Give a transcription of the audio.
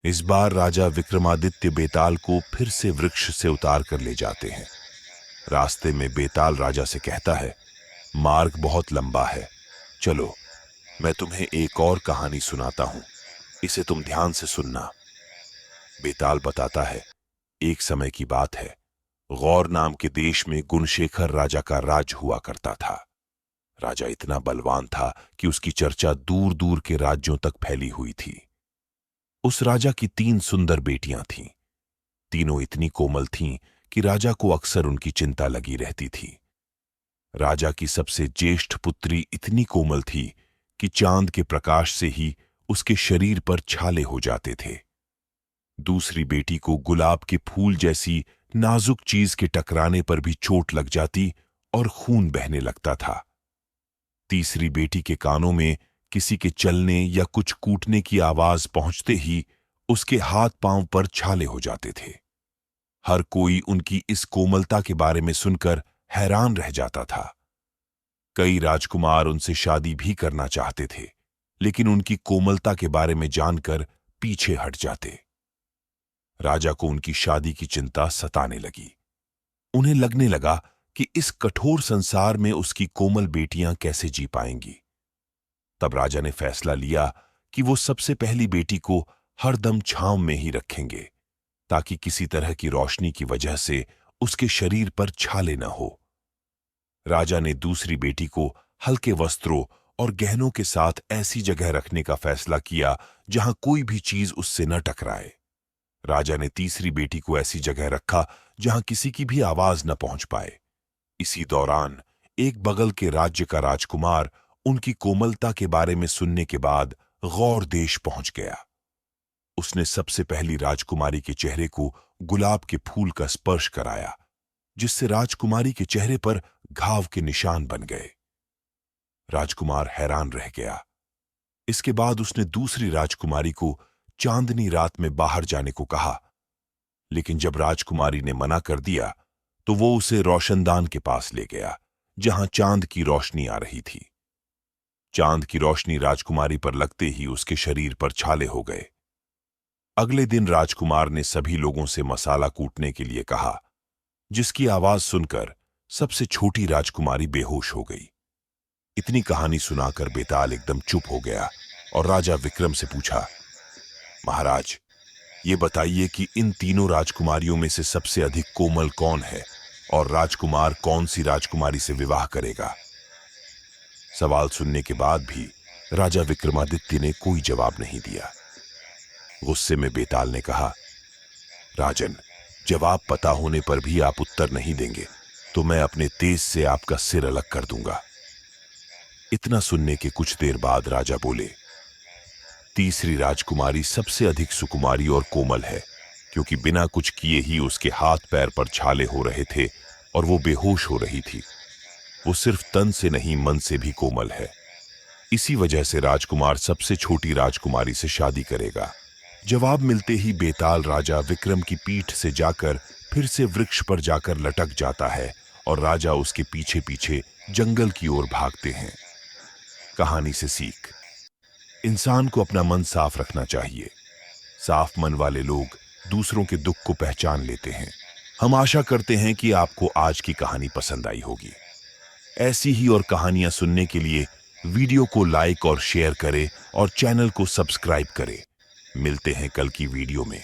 इस बार राजा विक्रमादित्य बेताल को फिर से वृक्ष से उतार कर ले जाते हैं। रास्ते में बेताल राजा से कहता है, मार्ग बहुत लंबा है, चलो मैं तुम्हें एक और कहानी सुनाता हूं, इसे तुम ध्यान से सुनना। बेताल बताता है, एक समय की बात है, गौर नाम के देश में गुणशेखर राजा का राज हुआ करता था। राजा इतना बलवान था कि उसकी चर्चा दूर दूर के राज्यों तक फैली हुई थी। उस राजा की 3 सुंदर बेटियां थीं। तीनों इतनी कोमल थीं कि राजा को अक्सर उनकी चिंता लगी रहती थी। राजा की सबसे ज्येष्ठ पुत्री इतनी कोमल थी कि चांद के प्रकाश से ही उसके शरीर पर छाले हो जाते थे। दूसरी बेटी को गुलाब के फूल जैसी नाजुक चीज के टकराने पर भी चोट लग जाती और खून बहने लगता था। तीसरी बेटी के कानों में किसी के चलने या कुछ कूटने की आवाज पहुंचते ही उसके हाथ पांव पर छाले हो जाते थे। हर कोई उनकी इस कोमलता के बारे में सुनकर हैरान रह जाता था। कई राजकुमार उनसे शादी भी करना चाहते थे, लेकिन उनकी कोमलता के बारे में जानकर पीछे हट जाते। राजा को उनकी शादी की चिंता सताने लगी। उन्हें लगने लगा कि इस कठोर संसार में उसकी कोमल बेटियां कैसे जी पाएंगी। तब राजा ने फैसला लिया कि वो सबसे पहली बेटी को हरदम छांव में ही रखेंगे, ताकि किसी तरह की रोशनी की वजह से उसके शरीर पर छाले न हो। राजा ने दूसरी बेटी को हल्के वस्त्रों और गहनों के साथ ऐसी जगह रखने का फैसला किया जहां कोई भी चीज उससे न टकराए। राजा ने तीसरी बेटी को ऐसी जगह रखा जहां किसी की भी आवाज न पहुंच पाए। इसी दौरान एक बगल के राज्य का राजकुमार उनकी कोमलता के बारे में सुनने के बाद गौर देश पहुंच गया। उसने सबसे पहली राजकुमारी के चेहरे को गुलाब के फूल का स्पर्श कराया, जिससे राजकुमारी के चेहरे पर घाव के निशान बन गए। राजकुमार हैरान रह गया। इसके बाद उसने दूसरी राजकुमारी को चांदनी रात में बाहर जाने को कहा, लेकिन जब राजकुमारी ने मना कर दिया तो वो उसे रोशनदान के पास ले गया, जहां चांद की रोशनी आ रही थी। चांद की रोशनी राजकुमारी पर लगते ही उसके शरीर पर छाले हो गए। अगले दिन राजकुमार ने सभी लोगों से मसाला कूटने के लिए कहा, जिसकी आवाज सुनकर सबसे छोटी राजकुमारी बेहोश हो गई। इतनी कहानी सुनाकर बेताल एकदम चुप हो गया और राजा विक्रम से पूछा, महाराज, ये बताइए कि इन तीनों राजकुमारियों में से सबसे अधिक कोमल कौन है और राजकुमार कौन सी राजकुमारी से विवाह करेगा? सवाल सुनने के बाद भी राजा विक्रमादित्य ने कोई जवाब नहीं दिया। गुस्से में बेताल ने कहा, राजन, जवाब पता होने पर भी आप उत्तर नहीं देंगे तो मैं अपने तेज से आपका सिर अलग कर दूंगा। इतना सुनने के कुछ देर बाद राजा बोले, तीसरी राजकुमारी सबसे अधिक सुकुमारी और कोमल है, क्योंकि बिना कुछ किए ही उसके हाथ पैर पर छाले हो रहे थे और वो बेहोश हो रही थी। वो सिर्फ तन से नहीं, मन से भी कोमल है। इसी वजह से राजकुमार सबसे छोटी राजकुमारी से शादी करेगा। जवाब मिलते ही बेताल राजा विक्रम की पीठ से जाकर फिर से वृक्ष पर जाकर लटक जाता है और राजा उसके पीछे पीछे जंगल की ओर भागते हैं। कहानी से सीख, इंसान को अपना मन साफ रखना चाहिए। साफ मन वाले लोग दूसरों के दुख को पहचान लेते हैं। हम आशा करते हैं कि आपको आज की कहानी पसंद आई होगी। ऐसी ही और कहानियां सुनने के लिए वीडियो को लाइक और शेयर करें और चैनल को सब्सक्राइब करें। मिलते हैं कल की वीडियो में।